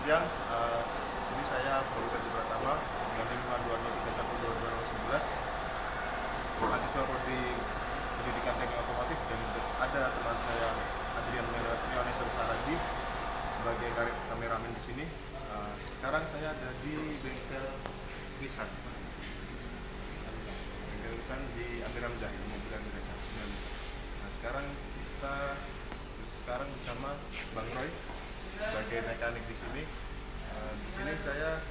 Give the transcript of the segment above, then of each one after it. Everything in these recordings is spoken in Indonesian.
siang. Di sini saya Barusan Pratama dengan 52031 mahasiswa prodi Pendidikan Teknik Otomotif, dan ada teman saya Adrian Meoneser Saragi sebagai kameramen di sini. Sekarang saya ada di bengkel Nissan di Amir Hamzah, mobil Amir Hamzah. Nah, sekarang bersama Bang Roy sebagai mekanik di sini. Di sini saya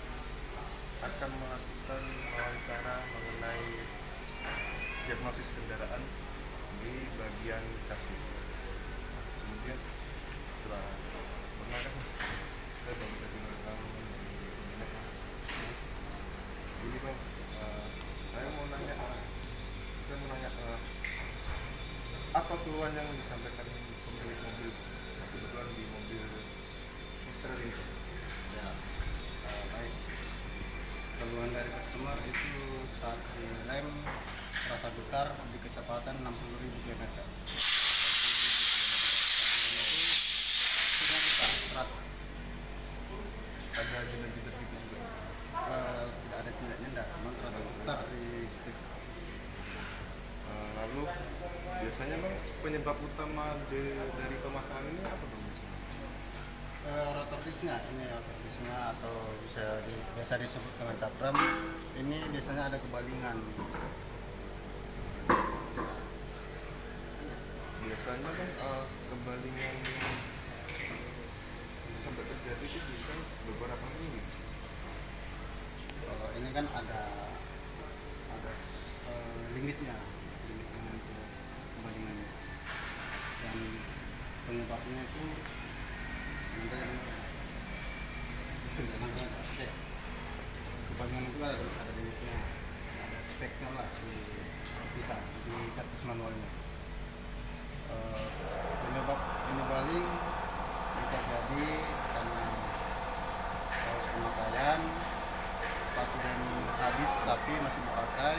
akan melakukan wawancara mengenai diagnosis kendaraan di bagian chassis. Kemudian setelah mengenai saya baru saja merekam ini Bang. Saya mau nanya apa keluhan yang disampaikan pemilik mobil, kebetulan di mobil Mister ini. Ya, baik. Keluhan dari customer itu saat direm terasa getar di kecepatan 60.000 km. Itu sudah getar, terasa. Ada jendak-jendak gitu juga? Tidak ada tindak-tindak, memang terasa getar di stick. Lalu biasanya Bang, penyebab utama dari permasalahan ini apa Bang? Rotor disknya atau biasa disebut dengan cakram ini biasanya ada kebalingan. Biasanya Bang, kebalingan sampai terjadi itu bisa beberapa minggu. Ini kan ada limitnya untuk kebalingannya, dan penyebabnya itu kebalingan itu ada limitnya, ada speknya lah di kita di servis manualnya. Penyebab ini baling bisa jadi karena proses pemakaian, sepatu rem habis tapi masih dipakai,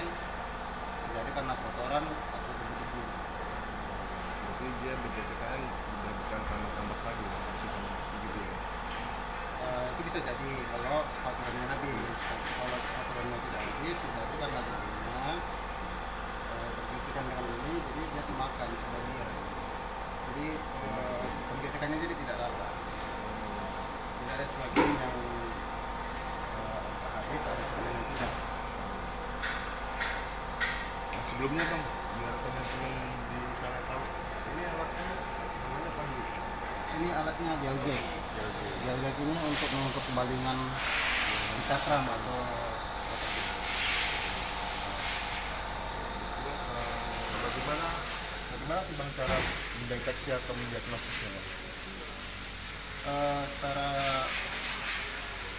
jadi karena kotoran atau debu-debu. Jadi dia berdasarkan udah bukan sama kampas lagi, masih gitu ya. Itu bisa jadi kalau sepatu remnya habis. Kalau sepatu remnya tidak habis, bisa itu karena debunya bergesekan dengan ini, jadi dia dimakan sebagian. Jadi pergesekannya jadi tidak rata. Jadi ada sebagian yang habis, ada sebagian yang tidak. Nah, sebelumnya Bang, biar teman-teman di sana tahu, ini alatnya namanya apa nih? Ini alatnya geojet. Geojet ini untuk mengukur kebalingan di cakram atau Bagaimana sih Bang cara mendeteksi atau mendiagnosisnya Bang?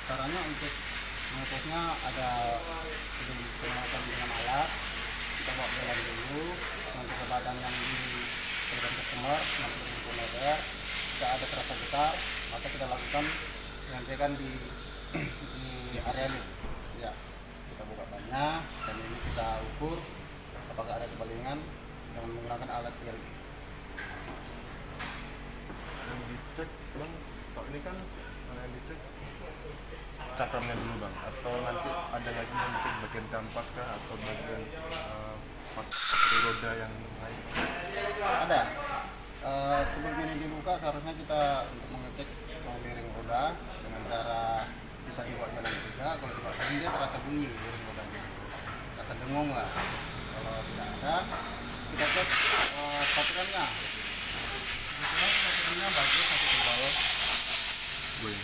Caranya untuk mengetesnya ada menggunakan dengan alat. Kita bawa jalan dulu dengan kecepatan yang diberikan customer 60 km. Jika ada terasa getar, maka kita lakukan pengecekan di area lift. Ya, kita buka bannya dan ini kita ukur apakah ada kebalingan dengan menggunakan alat PLG. Yang dicek Bang, kalau ini kan yang dicek cakramnya dulu Bang, atau nanti ada lagi yang dicek bagian kampas kah atau bagian roda yang lain? Ada. Sebelum ini dibuka seharusnya kita untuk mengecek bearing roda dengan cara bisa dibawa jalan juga. Kalau dibawa jalan dia terasa bunyi bearing rodanya, terasa dengung lah. Kalau tidak ada, kita cek spatulannya. Kebetulan spatulannya bagus, satu tebal. Itu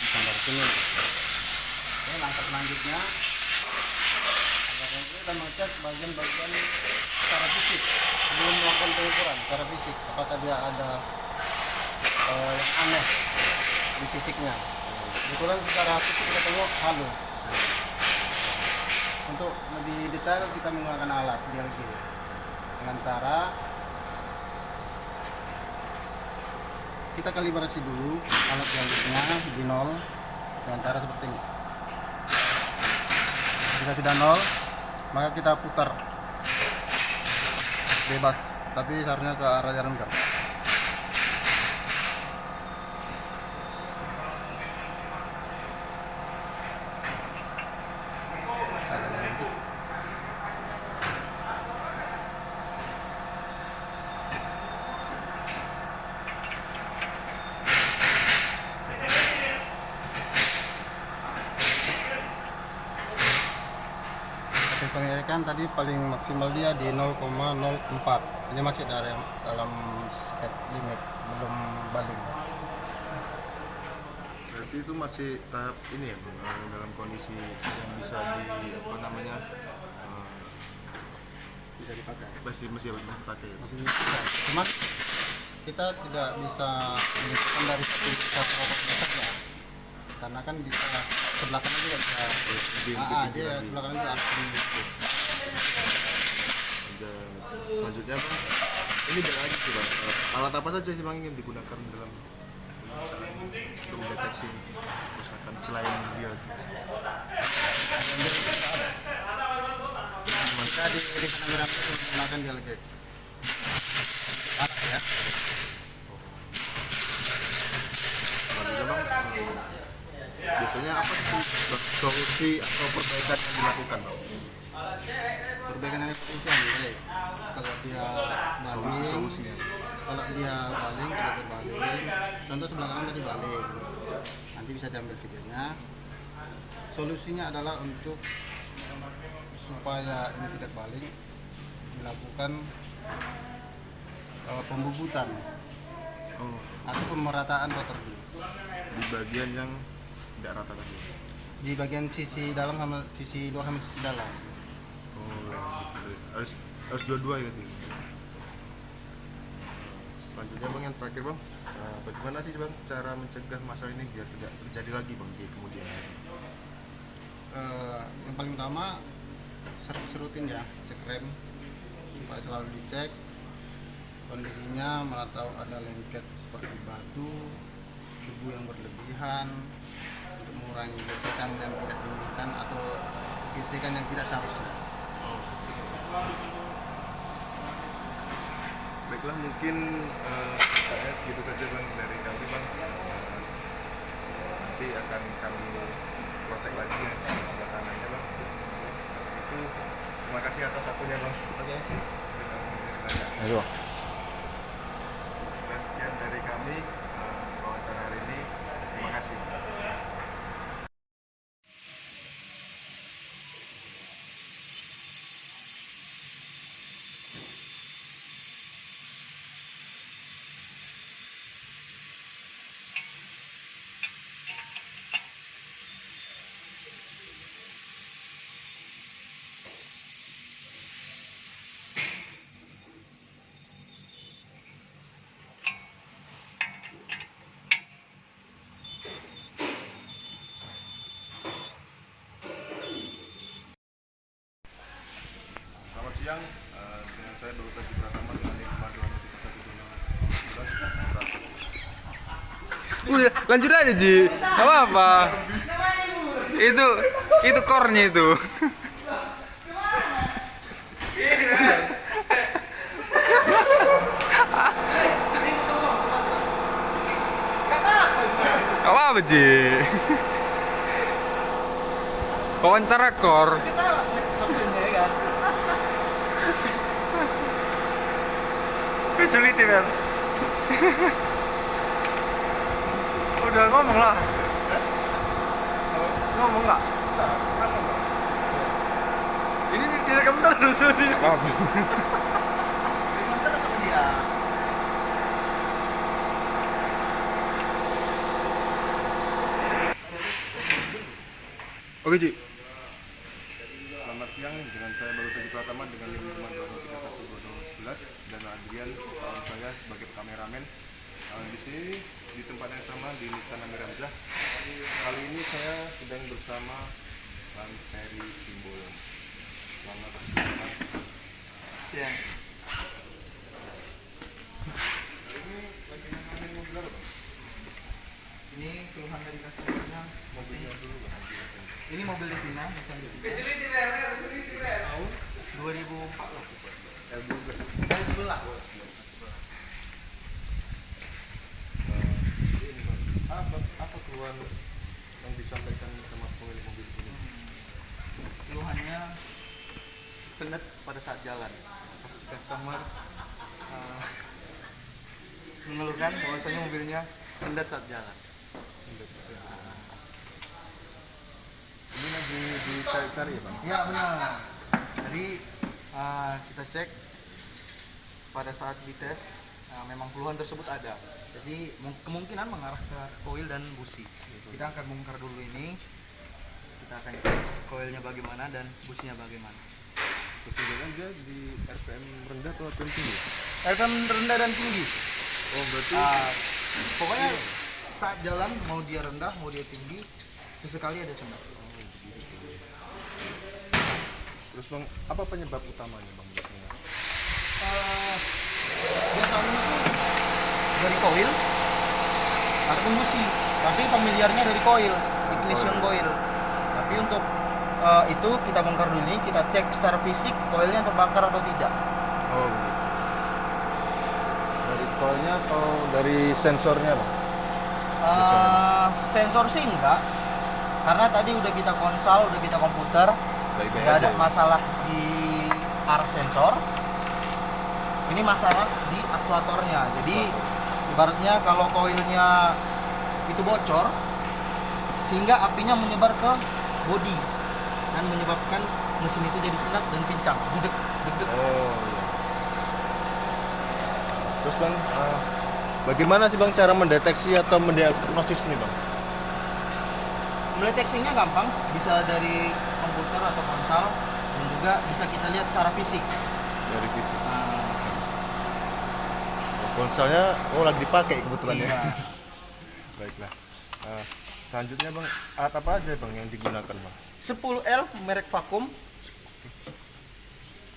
standar sini. Oke, langkah selanjutnya kita mengecek bagian-bagian secara fisik sebelum melakukan pengukuran secara fisik, apakah dia ada yang aneh di fisiknya. Kebetulan secara fisik kita tengok halus. Untuk lebih detail kita menggunakan alat PLG dengan cara kita kalibrasi dulu alat PLG-nya di 0 dengan cara seperti ini. Jika sudah 0, maka kita putar bebas, tapi seharusnya ke arah jarum jam. kan tadi paling maksimal dia di 0,04. Ini masih dalam speed limit, belum baling. Berarti itu masih tahap ini ya Bang, dalam kondisi yang bisa di apa namanya Bisa dipakai. masih dipakai ya? Masih bisa. Cuma kita tidak bisa menyebutkan dari satu rokok saja, karena kan bisa sebelah kanan juga bisa. Dia sebelah kanan juga harus selanjutnya Bang, ini beda lagi sih Bang, alat apa saja sih Bang yang digunakan dalam misalnya untuk mendeteksi kerusakan selain dia? Kita di kamera itu menggunakan dialogik alat ya. Selanjutnya Bang, biasanya apa sih Bang, solusi atau perbaikan yang dilakukan Bang? Perbaikan yang baik. Kalau dia baling, Solusinya kalau dia berbalik, contoh sebelah kanan tadi balik, nanti bisa diambil videonya. Solusinya adalah untuk supaya ini tidak balik, dilakukan pembubutan atau pemerataan rotor disk di bagian yang tidak rata tadi. di bagian sisi dalam sama sisi luar sama sisi dalam. Gitu. Harus dua-dua ya gitu. Selanjutnya Bang, yang terakhir Bang, bagaimana sih Bang cara mencegah masalah ini biar tidak terjadi lagi Bang di kemudian hari? Yang paling utama serutin ya, cek rem supaya selalu dicek kondisinya, mana tahu ada lengket seperti batu, debu yang berlebihan, untuk mengurangi gesekan yang tidak diinginkan atau gesekan yang tidak seharusnya. Baiklah, mungkin saya segitu saja Bang dari kami Bang. Nanti akan kami cross check lagi ya sebelah kanannya Bang. Itu terima kasih atas waktunya Bang. Oke. Ayo. Sekian dari kami wawancara hari ini. Terima kasih. Selamat siang, dengan saya Bagus Haji Pratama dengan Kemajuan Udah, lanjut aja Ji. Gak apa-apa. Itu core-nya itu. Gak apa-apa Ji. Wawancara core. Facility man. Udah ngomong lah. Ngomong nggak? Ini direkam terus ini. Oke Ji. Selamat siang, dengan saya Bagus Haji Pratama dengan 552312011 dan Adrian kawan saya sebagai kameramen. Di sini di tempat yang sama di Nissan Amir Hamzah. Kali ini saya sedang bersama Bang Ferry Simbolon. Selamat siang. Siang. Ini lagi ngamen mobil apa Bang? Ini keluhan dari customer-nya. Mobilnya dulu Bang. Ini mobil Devina, tahun 2014. Dari 11. Apa keluhan yang disampaikan sama pemilik mobil ini? Keluhannya sendet pada saat jalan. Customer mengeluhkan bahwasanya mobilnya sendet saat jalan. Ini lagi dicari-cari ya Bang? Ya benar. Jadi kita cek pada saat dites memang keluhan tersebut ada. Jadi kemungkinan mengarah ke koil dan busi. Kita akan bongkar dulu ini. Kita akan cek koilnya bagaimana dan businya bagaimana. Kesenjangan dia di RPM rendah atau RPM tinggi? RPM rendah dan tinggi. Oh berarti Pokoknya saat jalan mau dia rendah mau dia tinggi sesekali ada sendak. terus bang, apa penyebab utamanya bang? Biasanya itu dari koil ataupun busi, tapi familiarnya dari koil, ignition coil. Tapi untuk itu kita bongkar dulu, kita cek secara fisik koilnya terbakar atau tidak. Oh begitu. Dari coilnya atau dari sensornya bang? Sensor sih enggak, karena tadi udah kita konsol, udah kita komputer, Baik-baik nggak aja ada ya? masalah di arah sensor. Ini masalah di aktuatornya. Jadi ibaratnya kalau koilnya itu bocor sehingga apinya menyebar ke bodi dan menyebabkan mesin itu jadi sendak dan pincang. Dedek, dedek. Oh iya. Terus bang, bagaimana sih bang cara mendeteksi atau mendiagnosis ini bang? Mendeteksinya gampang, bisa dari komputer atau konsol dan juga bisa kita lihat secara fisik. Dari fisik. Nah, Konsolnya lagi dipakai kebetulan ya. iya. Baiklah. Selanjutnya bang, alat apa aja bang yang digunakan bang? 10L merek vakum,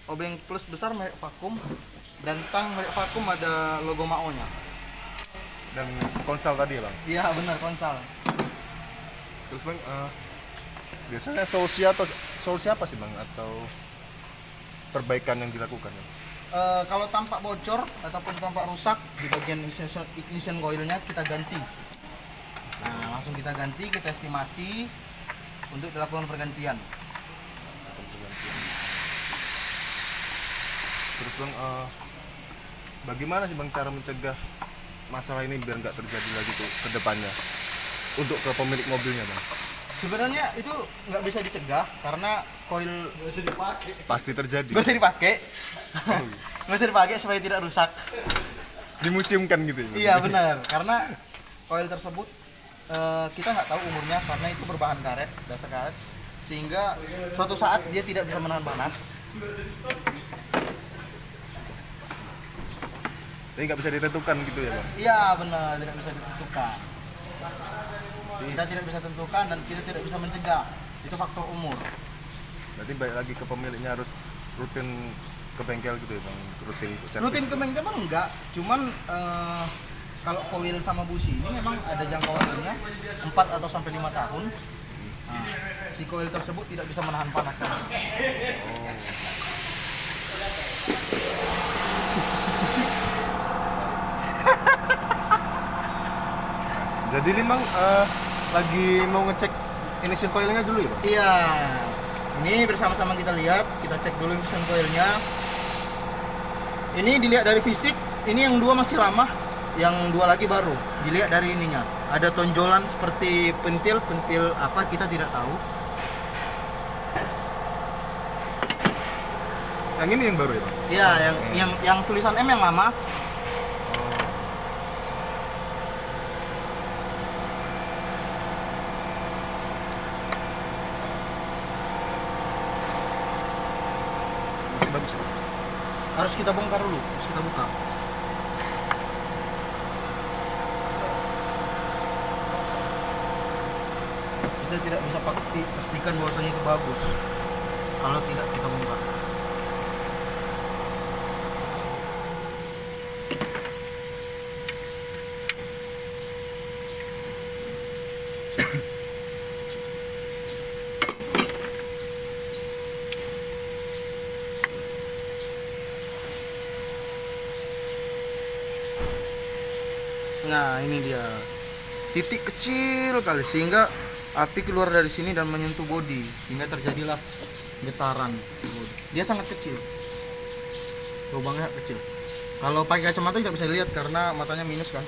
obeng plus besar merek vakum, dan tang merek vakum ada logo MAO-nya. Dan konsol tadi ya bang? Iya benar konsol. Terus bang, biasanya solusi apa sih bang atau perbaikan yang dilakukan bang? Kalau tampak bocor ataupun tampak rusak di bagian ignition coilnya kita ganti. Nah, langsung kita ganti, kita estimasi untuk dilakukan pergantian. Terus bang, bagaimana sih bang cara mencegah masalah ini biar nggak terjadi lagi tuh ke depannya untuk ke pemilik mobilnya bang? Sebenarnya itu nggak bisa dicegah karena koil Pasti terjadi. nggak usah dipakai, nggak usah dipakai supaya tidak rusak. Dimuseumkan gitu ya bang? Iya benar, karena koil tersebut kita nggak tahu umurnya karena itu berbahan karet, dasar karet, sehingga suatu saat dia tidak bisa menahan panas. Jadi nggak bisa ditentukan gitu ya bang? Iya benar, tidak bisa ditentukan. Kita tidak bisa tentukan dan kita tidak bisa mencegah. Itu faktor umur. Berarti balik lagi ke pemiliknya harus rutin ke bengkel gitu ya bang? Rutin servis. Rutin ke bengkel memang enggak, cuman kalau koil sama busi ini memang ada jangka waktunya 4 atau sampai 5 tahun. Nah, si koil tersebut tidak bisa menahan panas kan. Jadi ini bang, lagi mau ngecek ignition coilnya dulu ya bang? Iya. Ini bersama-sama kita lihat, kita cek dulu ignition coilnya. Ini dilihat dari fisik, ini yang dua masih lama, yang dua lagi baru. Dilihat dari ininya, ada tonjolan seperti pentil apa kita tidak tahu. Yang ini yang baru ya bang? Iya, yang tulisan M yang lama. Masih bagus ya bang? Harus kita bongkar dulu, harus kita buka. Kita tidak bisa pastikan bahwasanya itu bagus kalau tidak kita bongkar. Nah ini dia titik kecil kali sehingga api keluar dari sini dan menyentuh bodi sehingga terjadilah getaran di bodi. Dia sangat kecil, lubangnya kecil. Kalau pakai kacamata tidak bisa dilihat karena matanya minus kan.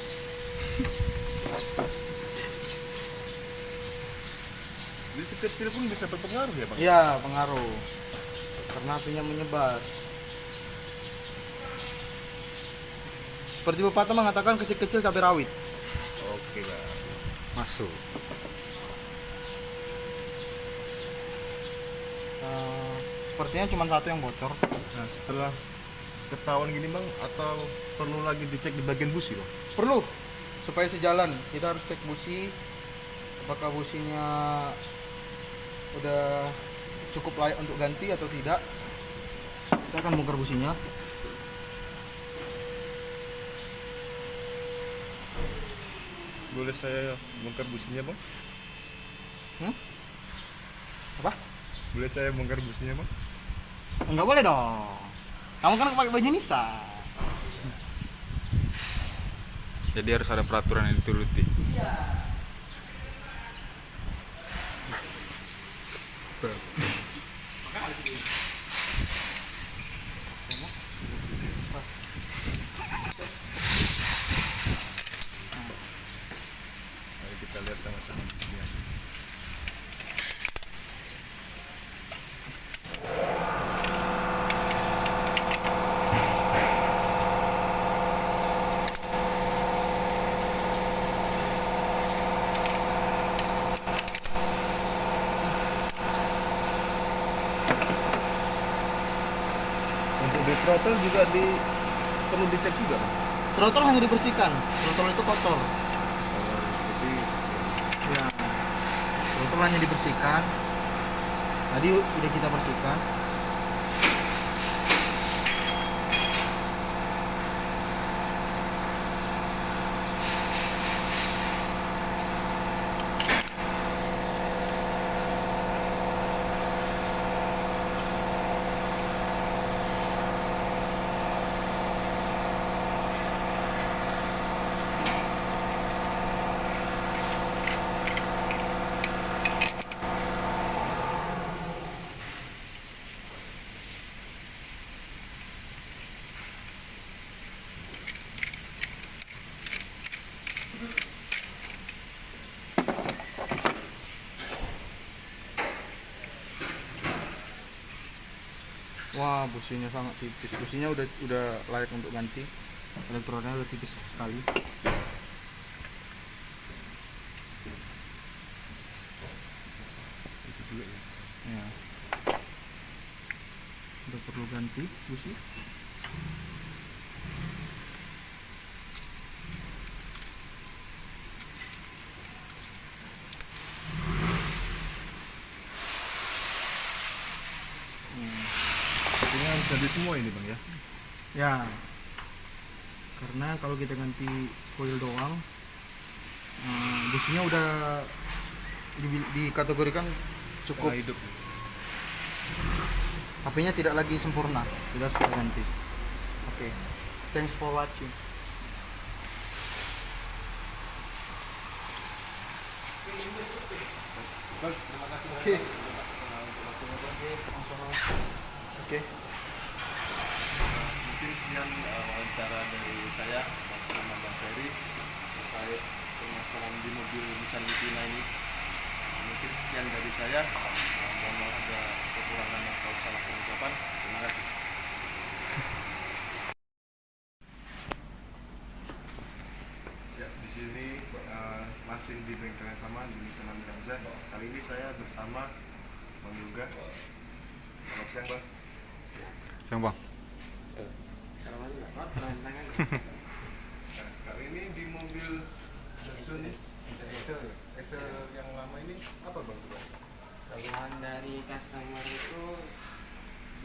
Jadi sekecil pun bisa berpengaruh ya bang? Iya pengaruh. karena apinya menyebar. Seperti pepatah mengatakan kecil-kecil cabai rawit. Oke Bang. Masuk. Sepertinya cuma satu yang bocor. Nah setelah ketahuan gini Bang, atau perlu lagi dicek di bagian busi Bang? Perlu supaya sejalan kita harus cek busi, apakah businya udah cukup layak untuk ganti atau tidak. Kita akan bongkar businya. Boleh saya bongkar businya Bang? Apa? Boleh saya bongkar businya Bang? Enggak boleh dong, kamu kan pakai baju Nisa. Jadi harus ada peraturan yang dituruti. Mari kita lihat sama-sama businya. Untuk di throttle juga perlu dicek juga Bang? Throttle hanya dibersihkan, throttle itu kotor. Jadi Ya, throttle hanya dibersihkan. Tadi udah kita bersihkan. Wah, businya sangat tipis. Businya udah layak untuk ganti. Elektronnya udah tipis sekali. itu juga ya. Ya. Udah perlu ganti busi. Ini harus ganti semua ini Bang ya? Ya. Karena kalau kita ganti coil doang, businya udah dikategorikan cukup. Setengah hidup. HP-nya tidak lagi sempurna, tidak harus kita ganti. Oke. Thanks for watching. Bagus, terima kasih. Oke. Oke. Mungkin sekian wawancara dari saya bersama Bang Ferry terkait permasalahan di mobil Nissan Micra ini. Mungkin sekian dari saya. Mohon maaf ada kekurangan atau salah pengucapan. Terima kasih. Ya, di sini masih di bengkel yang sama di Nissan Amira. Kali ini saya bersama Bang Yoga. Selamat siang Bang. Siang Bang. Nah, kali ini di mobil Datsun Excel yang lama ini apa Bang? Keluhan dari customer itu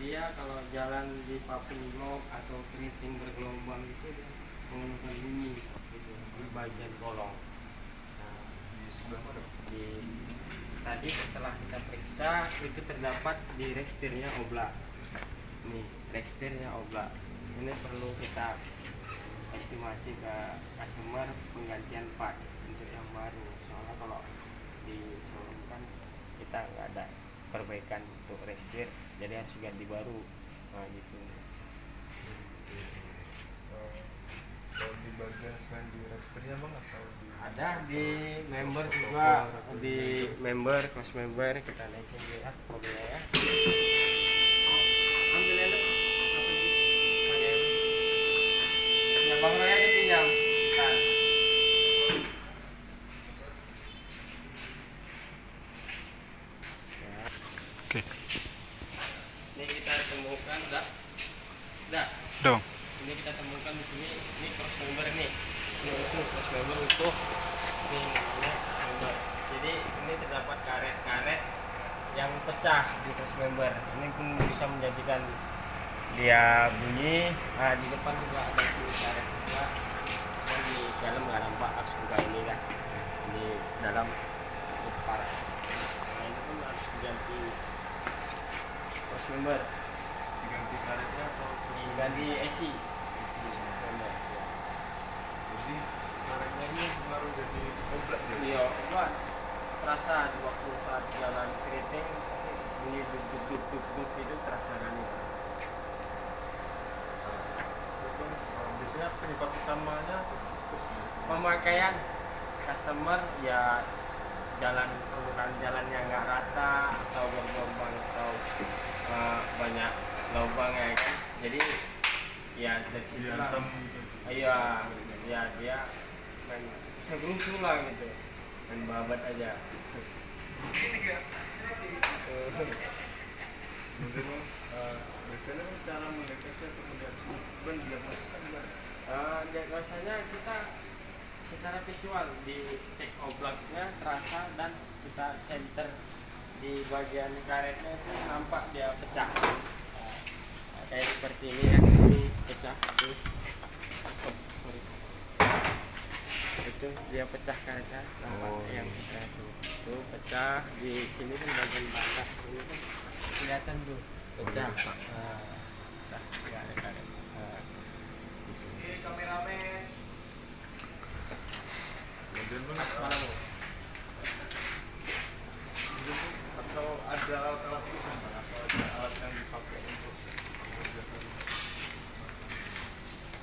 dia kalau jalan di paping lock atau keriting bergelombang itu dia mengeluarkan bunyi gitu, di bagian kolong. Nah, Di sebelah mana? di tadi setelah kita periksa itu terdapat di rekstirnya oblak. Nih rekstirnya oblak. Ini perlu kita estimasi ke customer penggantian part untuk yang baru. Soalnya kalau di showroom kan kita nggak ada perbaikan untuk rekstir, jadi harus ganti baru. Nah gitu. Kalau di bagian selain di registernya Bang atau di Ada di member juga, di member, close member kita naikin ya mobilnya ya. Bang Raya dipinjam. Kan. Oke. Ini kita temukan, dah. Udah bang. Ini kita temukan di sini. Ini cross member nih. Ini utuh cross member utuh. Ini namanya cross member. Jadi ini terdapat karet-karet yang pecah di cross member. Ini pun bisa menjadikan dia bunyi. Nah, di depan juga ada sini karet juga. Dan di dalam nggak nampak aks buka ini lah. Di dalam parah. Nah, ini pun harus diganti cross member. Diganti karetnya atau Diganti esi. jadi karetnya ini pengaruh jadi oblak ya? Iya, enggak terasa di waktu saat jalan keriting bunyi duk duk duk duk duk itu terasa kan. Itu, biasanya penyebab utamanya Pemakaian customer ya jalan permukaan jalannya nggak rata atau bergelombang atau banyak lubang ya kan. Jadi ya dari situ lah. dihantam gitu. Iya, ya dia main segerusu lah gitu, main babat aja. Mungkin biasanya cara mendeteksi atau mendiagnosis ban diagnosis kan gimana? Diagnosanya kita secara visual dicek oblaknya terasa dan kita center di bagian karetnya itu nampak dia pecah. Kayak seperti ini kan, ini pecah tuh. Oh, sorry. Itu dia pecah karetnya, nampak yang pecah itu pecah di sini kan bagian batas ini kan kelihatan tuh pecah. Nah, nggak ada karet. Kemudian Bang, Pas malam. atau ada alat-alat khusus Bang? Atau ada alat yang dipakai untuk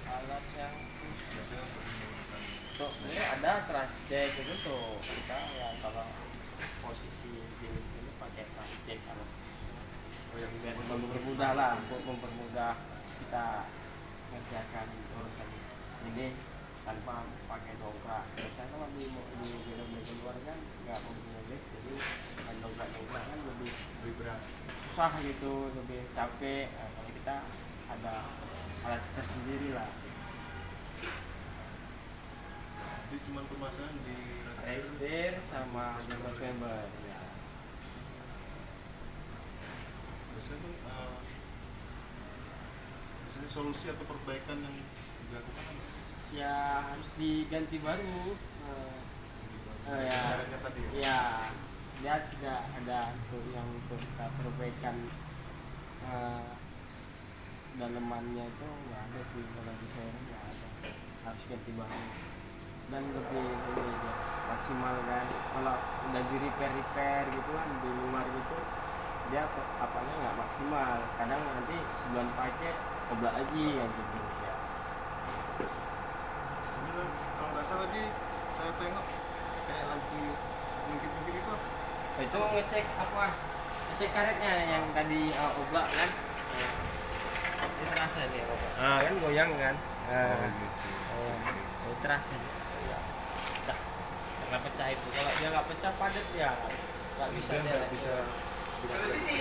Alat yang biasanya untuk menurunkan tuh sebenarnya ada transcheck itu tuh kita ya kalau posisi jenis ini pakai transcheck kalau biar mempermudah lah untuk mempermudah kita mengerjakan urusan ini tanpa pakai dongkrak. Biasanya kalau di beda-beda luar kan nggak mempunyai jadi main dongkrak kan lebih berat. susah gitu, lebih capek. Nah, kalau kita ada alat tersendiri lah. Jadi cuma pemasangan di Restir sama cross member ya. biasanya biasanya solusi atau perbaikan yang dilakukan apa? Ya harus diganti baru. Ya, Karetnya tadi ya? ya dia tidak ada untuk yang untuk kita perbaikan dalemannya itu nggak ada sih, kalau di saya nggak ada, harus ganti baru dan lebih ini ya, maksimal kan. Kalau udah di repair gitu kan di luar gitu dia apanya nggak maksimal, kadang nanti sebulan pakai oblak lagi yang gitu ya. Ini Bang, kalau nggak salah tadi saya tengok kayak lagi mungkin itu apa? Itu ngecek apa, ngecek karetnya yang tadi oblak kan. Ini terasa nih oblak kan goyang kan. Ini terasa ya. Dah, karena pecah itu, kalau dia nggak pecah padat ya nggak bisa Dia dia nggak bisa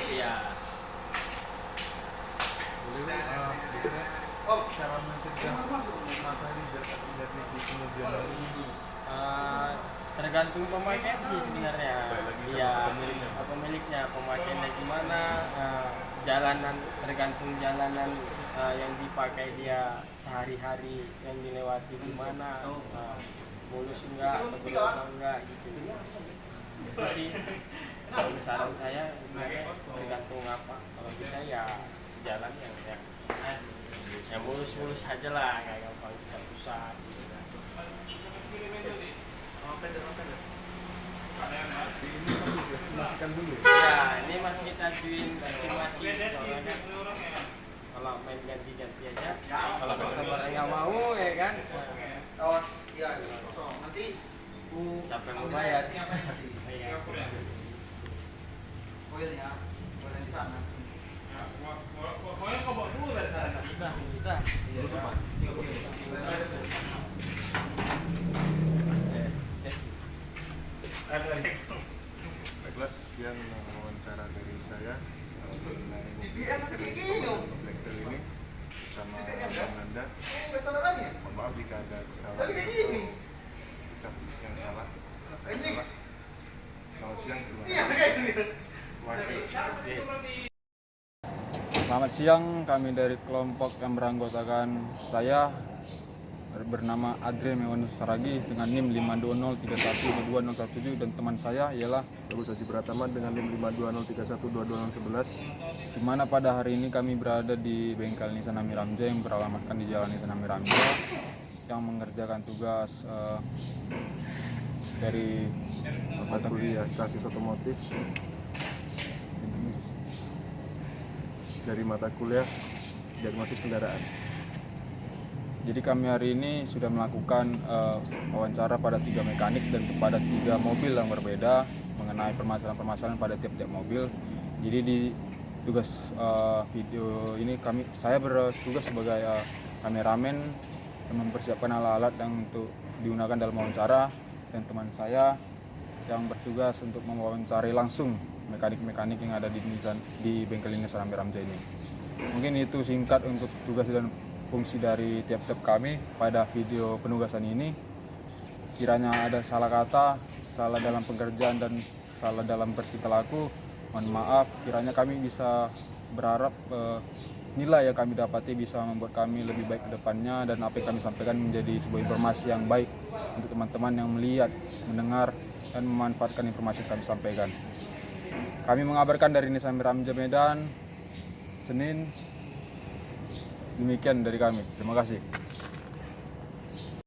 iya. biasanya cara mencegah masa ini biar tak terjadi di kemudian hari. Tergantung pemakaian sih sebenarnya. Balik lagi sama Iya, pemiliknya. pemiliknya pemakaiannya gimana, jalanan tergantung jalanan yang dipakai dia sehari-hari yang dilewati gimana, mulus enggak atau berlubang enggak gitu. Itu sih kalau saran saya sebenarnya tergantung apa. Kalau kita ya jalan yang mulus-mulus aja lah, nggak gampang kita susah. Estimasikan dulu. Ya, ini masih kita ajuin estimasi soalnya kan kalau main ganti-ganti aja, kalau customer nggak mau ya kan, Iya, kosong. Nanti siapa yang mau bayar? Iya. koilnya, koilnya di sana. Sudah. siang, kami dari kelompok yang beranggotakan saya bernama Adrian Mewanus Saragi dengan NIM 520312217 dan teman saya ialah Bagus Haji Pratama dengan NIM 520312211. di mana pada hari ini kami berada di bengkel Nissan Amiramja yang beralamatkan di Jalan Nissan Amiramja yang mengerjakan tugas dari Mata kuliah chassis otomotif dari mata kuliah diagnosis kendaraan. Jadi kami hari ini sudah melakukan wawancara pada 3 mekanik dan kepada 3 mobil yang berbeda mengenai permasalahan-permasalahan pada tiap-tiap mobil. Jadi di tugas video ini saya bertugas sebagai kameramen dan mempersiapkan alat-alat yang untuk digunakan dalam wawancara, dan teman saya yang bertugas untuk mewawancari langsung mekanik-mekanik yang ada di bengkel Nissan Amiramja ini. Mungkin itu singkat untuk tugas dan fungsi dari tiap-tiap kami pada video penugasan ini. Kiranya ada salah kata, salah dalam pekerjaan dan salah dalam bertingkah laku, mohon maaf. Kiranya kami bisa berharap nilai yang kami dapati bisa membuat kami lebih baik ke depannya, dan apa yang kami sampaikan menjadi sebuah informasi yang baik untuk teman-teman yang melihat, mendengar, dan memanfaatkan informasi yang kami sampaikan. Kami mengabarkan dari Nissan Amiramja Medan, Senin. Demikian dari kami. Terima kasih.